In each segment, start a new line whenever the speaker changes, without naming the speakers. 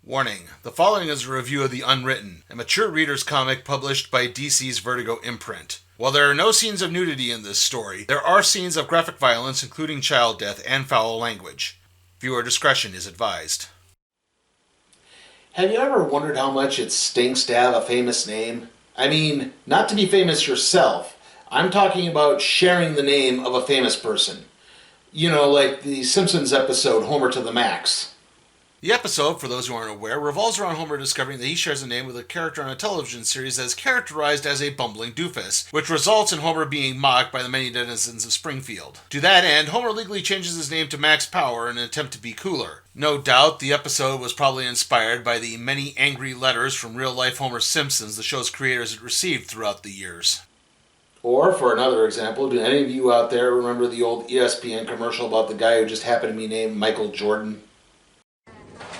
Warning, the following is a review of the Unwritten, a mature reader's comic published by DC's Vertigo imprint. While there are no scenes of nudity in this story, there are scenes of graphic violence including child death and foul language. Viewer discretion is advised.
Have you ever wondered how much it stinks to have a famous name? I mean, not to be famous yourself. I'm talking about sharing the name of a famous person. You know, like the Simpsons episode Homer to the Max.
The episode, for those who aren't aware, revolves around Homer discovering that he shares a name with a character on a television series that is characterized as a bumbling doofus, which results in Homer being mocked by the many denizens of Springfield. To that end, Homer legally changes his name to Max Power in an attempt to be cooler. No doubt, the episode was probably inspired by the many angry letters from real-life Homer Simpsons the show's creators had received throughout the years.
Or, for another example, do any of you out there remember the old ESPN commercial about the guy who just happened to be named Michael Jordan?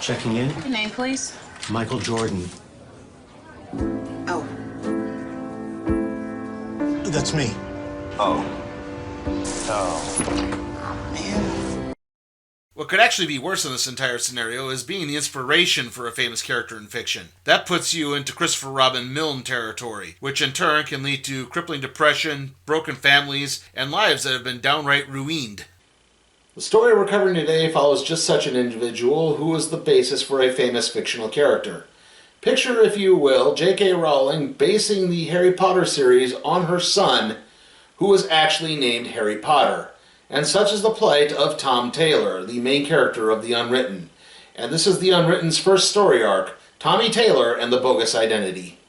Checking in.
Your name, please.
Michael Jordan.
Oh.
That's me.
Oh.
Man. What could actually be worse in this entire scenario is being the inspiration for a famous character in fiction. That puts you into Christopher Robin Milne territory, which in turn can lead to crippling depression, broken families, and lives that have been downright ruined.
The story we're covering today follows just such an individual who was the basis for a famous fictional character. Picture, if you will, J.K. Rowling basing the Harry Potter series on her son, who was actually named Harry Potter. And such is the plight of Tom Taylor, the main character of The Unwritten. And this is The Unwritten's first story arc, Tommy Taylor and the Bogus Identity.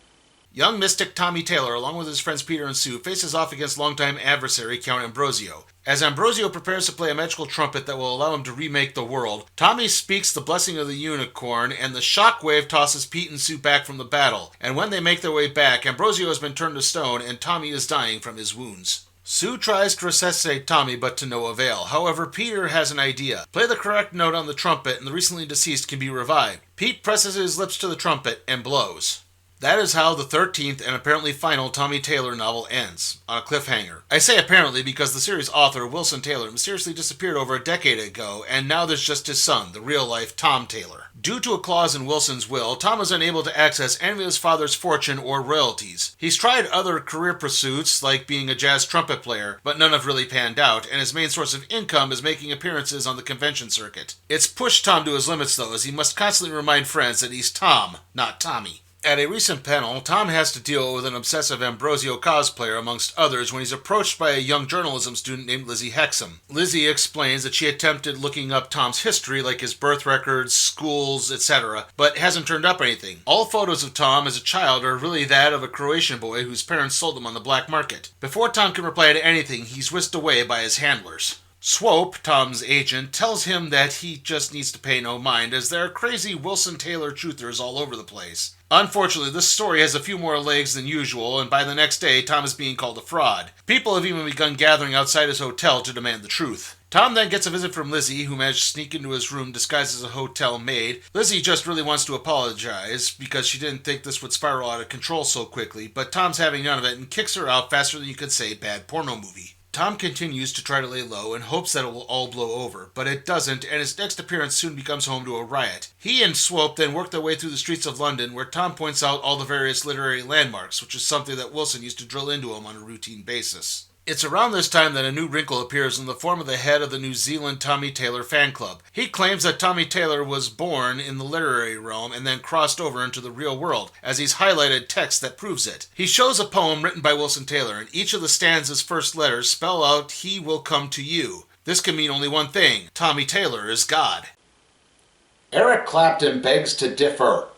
Young mystic Tommy Taylor, along with his friends Peter and Sue, faces off against longtime adversary Count Ambrosio. As Ambrosio prepares to play a magical trumpet that will allow him to remake the world, Tommy speaks the blessing of the unicorn, and the shockwave tosses Pete and Sue back from the battle. And when they make their way back, Ambrosio has been turned to stone, and Tommy is dying from his wounds. Sue tries to resuscitate Tommy, but to no avail. However, Peter has an idea. Play the correct note on the trumpet, and the recently deceased can be revived. Pete presses his lips to the trumpet and blows. That is how the 13th and apparently final Tommy Taylor novel ends, on a cliffhanger. I say apparently because the series author, Wilson Taylor, mysteriously disappeared over a decade ago, and now there's just his son, the real-life Tom Taylor. Due to a clause in Wilson's will, Tom is unable to access any of his father's fortune or royalties. He's tried other career pursuits, like being a jazz trumpet player, but none have really panned out, and his main source of income is making appearances on the convention circuit. It's pushed Tom to his limits, though, as he must constantly remind friends that he's Tom, not Tommy. At a recent panel, Tom has to deal with an obsessive Ambrosio cosplayer, amongst others, when he's approached by a young journalism student named Lizzie Hexam. Lizzie explains that she attempted looking up Tom's history, like his birth records, schools, etc., but hasn't turned up anything. All photos of Tom as a child are really that of a Croatian boy whose parents sold him on the black market. Before Tom can reply to anything, he's whisked away by his handlers. Swope, Tom's agent, tells him that he just needs to pay no mind, as there are crazy Wilson Taylor truthers all over the place. Unfortunately, this story has a few more legs than usual, and by the next day, Tom is being called a fraud. People have even begun gathering outside his hotel to demand the truth. Tom then gets a visit from Lizzie, who managed to sneak into his room disguised as a hotel maid. Lizzie just really wants to apologize, because she didn't think this would spiral out of control so quickly, but Tom's having none of it and kicks her out faster than you could say bad porno movie. Tom continues to try to lay low and hopes that it will all blow over, but it doesn't, and his next appearance soon becomes home to a riot. He and Swope then work their way through the streets of London, where Tom points out all the various literary landmarks, which is something that Wilson used to drill into him on a routine basis. It's around this time that a new wrinkle appears in the form of the head of the New Zealand Tommy Taylor fan club. He claims that Tommy Taylor was born in the literary realm and then crossed over into the real world, as he's highlighted text that proves it. He shows a poem written by Wilson Taylor, and each of the stanza's first letters spell out, "He will come to you." This can mean only one thing: Tommy Taylor is God.
Eric Clapton begs to differ.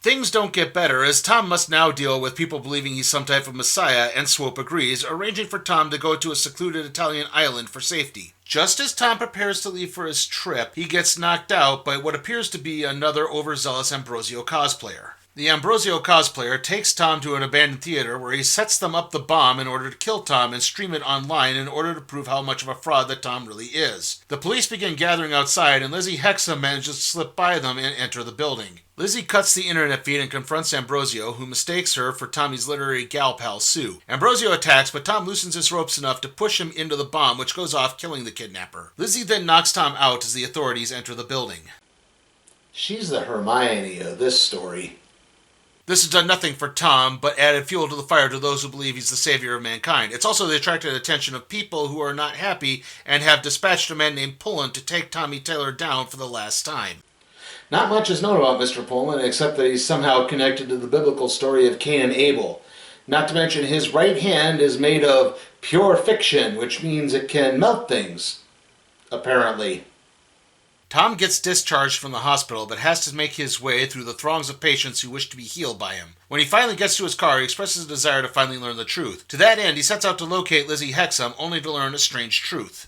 Things don't get better, as Tom must now deal with people believing he's some type of messiah, and Swope agrees, arranging for Tom to go to a secluded Italian island for safety. Just as Tom prepares to leave for his trip, he gets knocked out by what appears to be another overzealous Ambrosio cosplayer. The Ambrosio cosplayer takes Tom to an abandoned theater where he sets them up the bomb in order to kill Tom and stream it online in order to prove how much of a fraud that Tom really is. The police begin gathering outside, and Lizzie Hexam manages to slip by them and enter the building. Lizzie cuts the internet feed and confronts Ambrosio, who mistakes her for Tommy's literary gal pal Sue. Ambrosio attacks, but Tom loosens his ropes enough to push him into the bomb, which goes off, killing the kidnapper. Lizzie then knocks Tom out as the authorities enter the building.
She's the Hermione of this story.
This has done nothing for Tom, but added fuel to the fire to those who believe he's the savior of mankind. It's also attracted the attention of people who are not happy and have dispatched a man named Pullen to take Tommy Taylor down for the last time.
Not much is known about Mr. Pullman except that he's somehow connected to the biblical story of Cain and Abel. Not to mention his right hand is made of pure fiction, which means it can melt things. Apparently.
Tom gets discharged from the hospital, but has to make his way through the throngs of patients who wish to be healed by him. When he finally gets to his car, he expresses a desire to finally learn the truth. To that end, he sets out to locate Lizzie Hexam, only to learn a strange truth.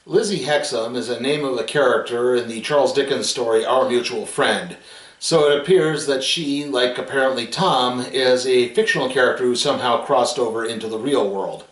Lizzie Hexam is a name of a character in the Charles Dickens story Our Mutual Friend. So it appears that she, like apparently Tom, is a fictional character who somehow crossed over into the real world.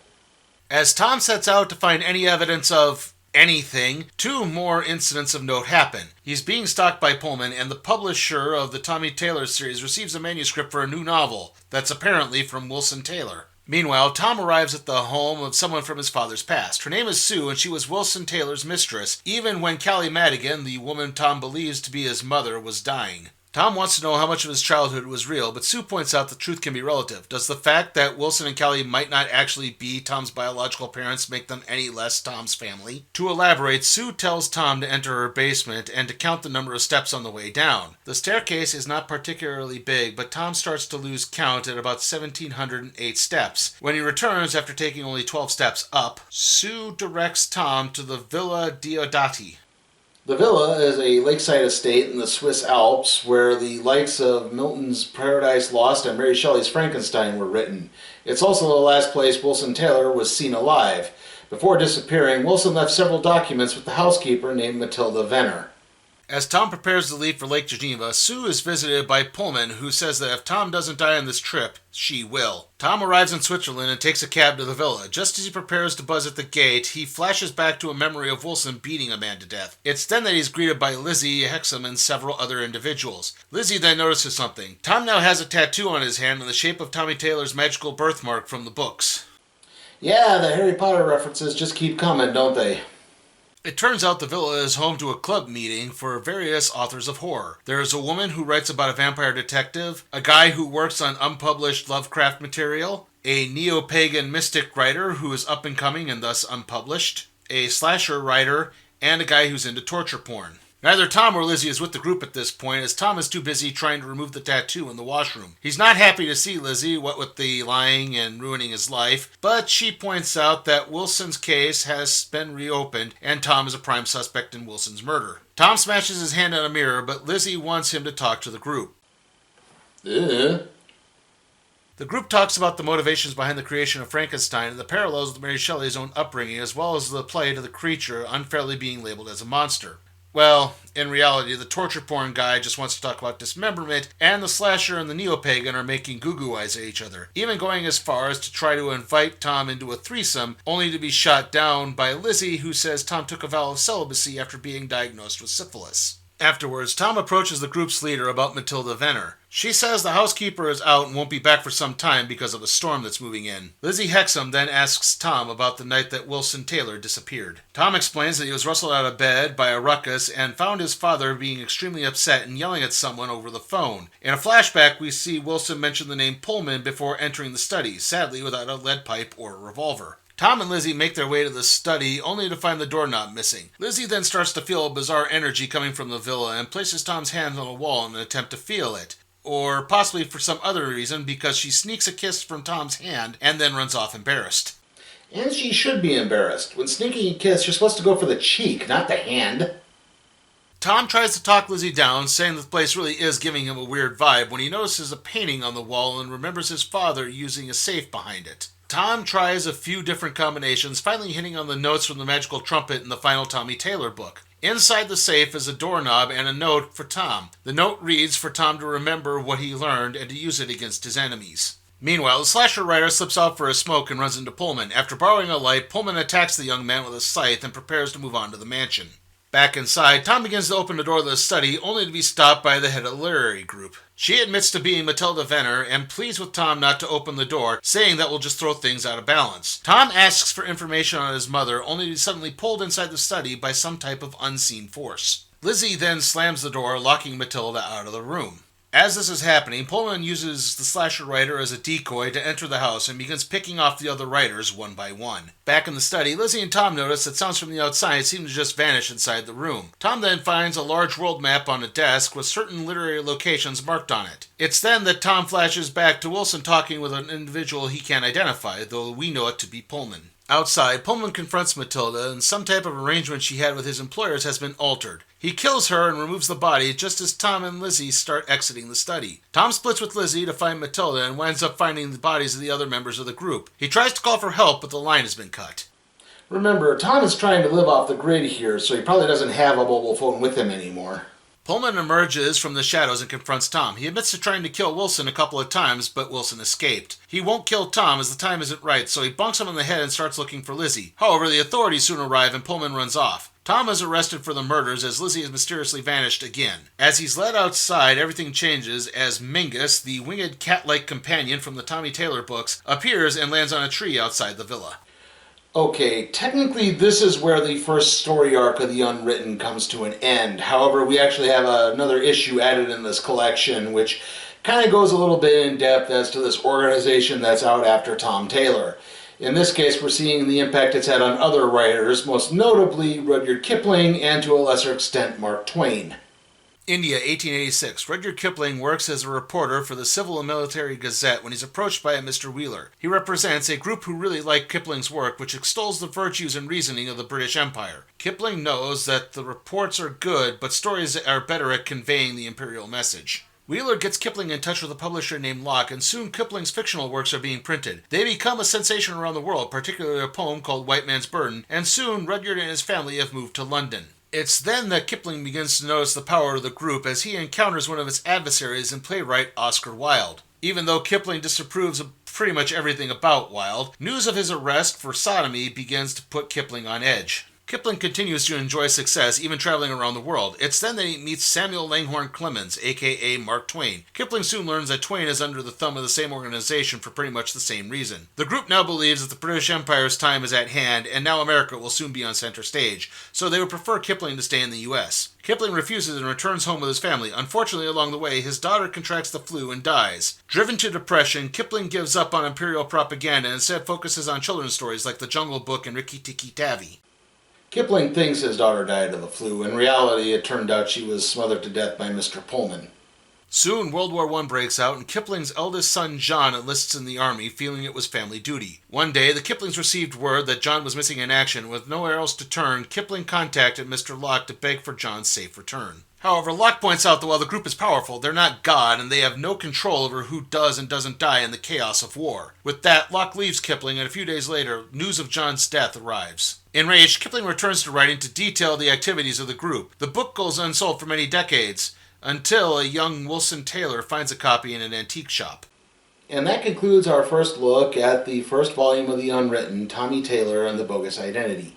As Tom sets out to find any evidence of anything, two more incidents of note happen. He's being stalked by Pullman, and the publisher of the Tommy Taylor series receives a manuscript for a new novel that's apparently from Wilson Taylor. Meanwhile, Tom arrives at the home of someone from his father's past. Her name is Sue, and she was Wilson Taylor's mistress, even when Callie Madigan, the woman Tom believes to be his mother, was dying. Tom wants to know how much of his childhood was real, but Sue points out the truth can be relative. Does the fact that Wilson and Callie might not actually be Tom's biological parents make them any less Tom's family? To elaborate, Sue tells Tom to enter her basement and to count the number of steps on the way down. The staircase is not particularly big, but Tom starts to lose count at about 1,708 steps. When he returns after taking only 12 steps up, Sue directs Tom to the Villa Diodati.
The villa is a lakeside estate in the Swiss Alps where the likes of Milton's Paradise Lost and Mary Shelley's Frankenstein were written. It's also the last place Wilson Taylor was seen alive. Before disappearing, Wilson left several documents with the housekeeper named Matilda Venner.
As Tom prepares to leave for Lake Geneva, Sue is visited by Pullman, who says that if Tom doesn't die on this trip, she will. Tom arrives in Switzerland and takes a cab to the villa. Just as he prepares to buzz at the gate, he flashes back to a memory of Wilson beating a man to death. It's then that he's greeted by Lizzie Hexam and several other individuals. Lizzie then notices something. Tom now has a tattoo on his hand in the shape of Tommy Taylor's magical birthmark from the books.
Yeah, the Harry Potter references just keep coming, don't they?
It turns out the villa is home to a club meeting for various authors of horror. There is a woman who writes about a vampire detective, a guy who works on unpublished Lovecraft material, a neo-pagan mystic writer who is up and coming and thus unpublished, a slasher writer, and a guy who's into torture porn. Neither Tom or Lizzie is with the group at this point, as Tom is too busy trying to remove the tattoo in the washroom. He's not happy to see Lizzie, what with the lying and ruining his life, but she points out that Wilson's case has been reopened, and Tom is a prime suspect in Wilson's murder. Tom smashes his hand on a mirror, but Lizzie wants him to talk to the group. The group talks about the motivations behind the creation of Frankenstein and the parallels with Mary Shelley's own upbringing, as well as the plight of the creature unfairly being labeled as a monster. Well, in reality, the torture porn guy just wants to talk about dismemberment, and the slasher and the neo-pagan are making goo-goo eyes at each other, even going as far as to try to invite Tom into a threesome, only to be shot down by Lizzie, who says Tom took a vow of celibacy after being diagnosed with syphilis. Afterwards, Tom approaches the group's leader about Matilda Venner. She says the housekeeper is out and won't be back for some time because of a storm that's moving in. Lizzie Hexam then asks Tom about the night that Wilson Taylor disappeared. Tom explains that he was rustled out of bed by a ruckus and found his father being extremely upset and yelling at someone over the phone. In a flashback, we see Wilson mention the name Pullman before entering the study, sadly without a lead pipe or a revolver. Tom and Lizzie make their way to the study, only to find the doorknob missing. Lizzie then starts to feel a bizarre energy coming from the villa and places Tom's hand on a wall in an attempt to feel it. Or possibly for some other reason, because she sneaks a kiss from Tom's hand and then runs off embarrassed.
And she should be embarrassed. When sneaking a kiss, you're supposed to go for the cheek, not the hand.
Tom tries to talk Lizzie down, saying that the place really is giving him a weird vibe when he notices a painting on the wall and remembers his father using a safe behind it. Tom tries a few different combinations, finally hitting on the notes from the magical trumpet in the final Tommy Taylor book. Inside the safe is a doorknob and a note for Tom. The note reads for Tom to remember what he learned and to use it against his enemies. Meanwhile, the slasher writer slips out for a smoke and runs into Pullman. After borrowing a light, Pullman attacks the young man with a scythe and prepares to move on to the mansion. Back inside, Tom begins to open the door of the study, only to be stopped by the head of the literary group. She admits to being Matilda Venner and pleads with Tom not to open the door, saying that will just throw things out of balance. Tom asks for information on his mother, only to be suddenly pulled inside the study by some type of unseen force. Lizzie then slams the door, locking Matilda out of the room. As this is happening, Pullman uses the slasher writer as a decoy to enter the house and begins picking off the other writers one by one. Back in the study, Lizzie and Tom notice that sounds from the outside seem to just vanish inside the room. Tom then finds a large world map on a desk with certain literary locations marked on it. It's then that Tom flashes back to Wilson talking with an individual he can't identify, though we know it to be Pullman. Outside, Pullman confronts Matilda, and some type of arrangement she had with his employers has been altered. He kills her and removes the body just as Tom and Lizzie start exiting the study. Tom splits with Lizzie to find Matilda and winds up finding the bodies of the other members of the group. He tries to call for help, but the line has been cut.
Remember, Tom is trying to live off the grid here, so he probably doesn't have a mobile phone with him anymore.
Pullman emerges from the shadows and confronts Tom. He admits to trying to kill Wilson a couple of times, but Wilson escaped. He won't kill Tom as the time isn't right, so he bonks him on the head and starts looking for Lizzie. However, the authorities soon arrive and Pullman runs off. Tom is arrested for the murders as Lizzie has mysteriously vanished again. As he's led outside, everything changes as Mingus, the winged cat-like companion from the Tommy Taylor books, appears and lands on a tree outside the villa.
Okay, technically this is where the first story arc of the Unwritten comes to an end. However, we actually have another issue added in this collection, which kind of goes a little bit in depth as to this organization that's out after Tom Taylor. In this case, we're seeing the impact it's had on other writers, most notably Rudyard Kipling and to a lesser extent Mark Twain.
India, 1886. Rudyard Kipling works as a reporter for the Civil and Military Gazette when he's approached by a Mr. Wheeler. He represents a group who really like Kipling's work, which extols the virtues and reasoning of the British Empire. Kipling knows that the reports are good, but stories are better at conveying the imperial message. Wheeler gets Kipling in touch with a publisher named Locke, and soon Kipling's fictional works are being printed. They become a sensation around the world, particularly a poem called White Man's Burden, and soon Rudyard and his family have moved to London. It's then that Kipling begins to notice the power of the group as he encounters one of its adversaries in playwright Oscar Wilde. Even though Kipling disapproves of pretty much everything about Wilde, news of his arrest for sodomy begins to put Kipling on edge. Kipling continues to enjoy success, even traveling around the world. It's then that he meets Samuel Langhorne Clemens, a.k.a. Mark Twain. Kipling soon learns that Twain is under the thumb of the same organization for pretty much the same reason. The group now believes that the British Empire's time is at hand, and now America will soon be on center stage, so they would prefer Kipling to stay in the U.S. Kipling refuses and returns home with his family. Unfortunately, along the way, his daughter contracts the flu and dies. Driven to depression, Kipling gives up on imperial propaganda and instead focuses on children's stories like The Jungle Book and Rikki Tikki Tavi.
Kipling thinks his daughter died of the flu. In reality, it turned out she was smothered to death by Mr. Pullman.
Soon, World War I breaks out, and Kipling's eldest son, John, enlists in the army, feeling it was family duty. One day, the Kiplings received word that John was missing in action. With nowhere else to turn, Kipling contacted Mr. Locke to beg for John's safe return. However, Locke points out that while the group is powerful, they're not God, and they have no control over who does and doesn't die in the chaos of war. With that, Locke leaves Kipling, and a few days later, news of John's death arrives. Enraged, Kipling returns to writing to detail the activities of the group. The book goes unsold for many decades, until a young Wilson Taylor finds a copy in an antique shop.
And that concludes our first look at the first volume of the Unwritten, Tommy Taylor and the Bogus Identity.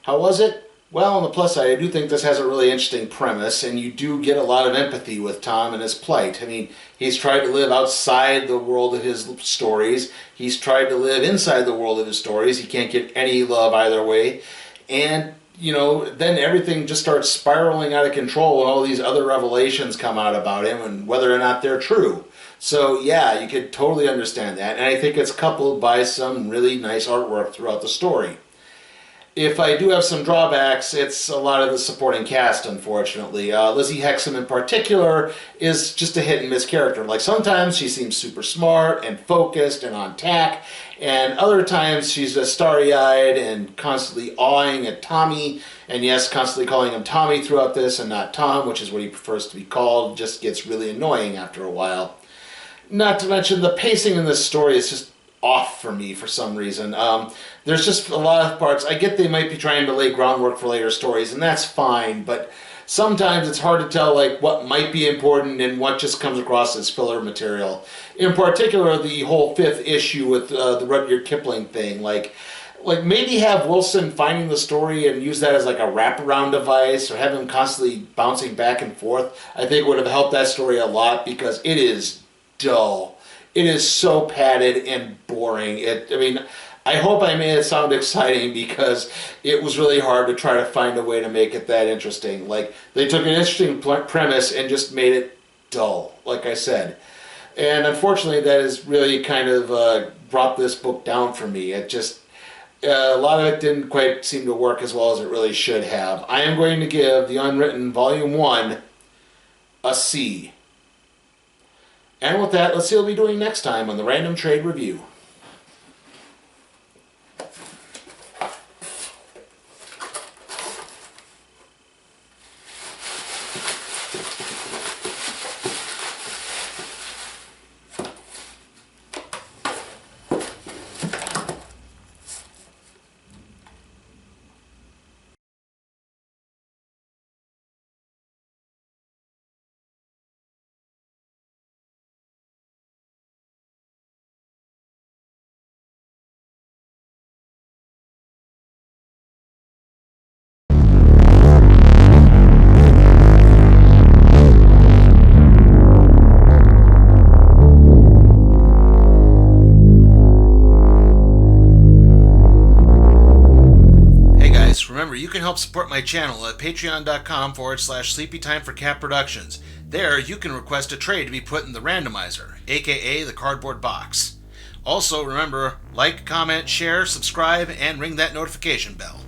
How was it? Well, on the plus side, I do think this has a really interesting premise, and you do get a lot of empathy with Tom and his plight. I mean, he's tried to live outside the world of his stories. He's tried to live inside the world of his stories. He can't get any love either way. And, then everything just starts spiraling out of control when all these other revelations come out about him and whether or not they're true. So, yeah, you could totally understand that. And I think it's coupled by some really nice artwork throughout the story. If I do have some drawbacks, it's a lot of the supporting cast, unfortunately. Lizzie Hexam in particular is just a hit and miss character. Like, sometimes she seems super smart and focused and on tack, and other times she's just starry-eyed and constantly awing at Tommy, and yes, constantly calling him Tommy throughout this and not Tom, which is what he prefers to be called. Just gets really annoying after a while. Not to mention the pacing in this story is just off for me for some reason. There's just a lot of parts. I get they might be trying to lay groundwork for later stories, and that's fine, but sometimes it's hard to tell what might be important and what just comes across as filler material. In particular, the whole 5th issue with the Rudyard Kipling thing. Like maybe have Wilson finding the story and use that as a wraparound device, or have him constantly bouncing back and forth. I think would have helped that story a lot, because it is dull. It is so padded and boring. I hope I made it sound exciting because it was really hard to try to find a way to make it that interesting. Like, they took an interesting premise and just made it dull, like I said. And unfortunately, that has really kind of brought this book down for me. It just, a lot of it didn't quite seem to work as well as it really should have. I am going to give The Unwritten Volume 1 a C. And with that, let's see what we'll be doing next time on the Random Trade Review.
Remember, you can help support my channel at patreon.com/sleepytimeforcat productions. There, you can request a trade to be put in the randomizer, aka the cardboard box. Also, remember, like, comment, share, subscribe, and ring that notification bell.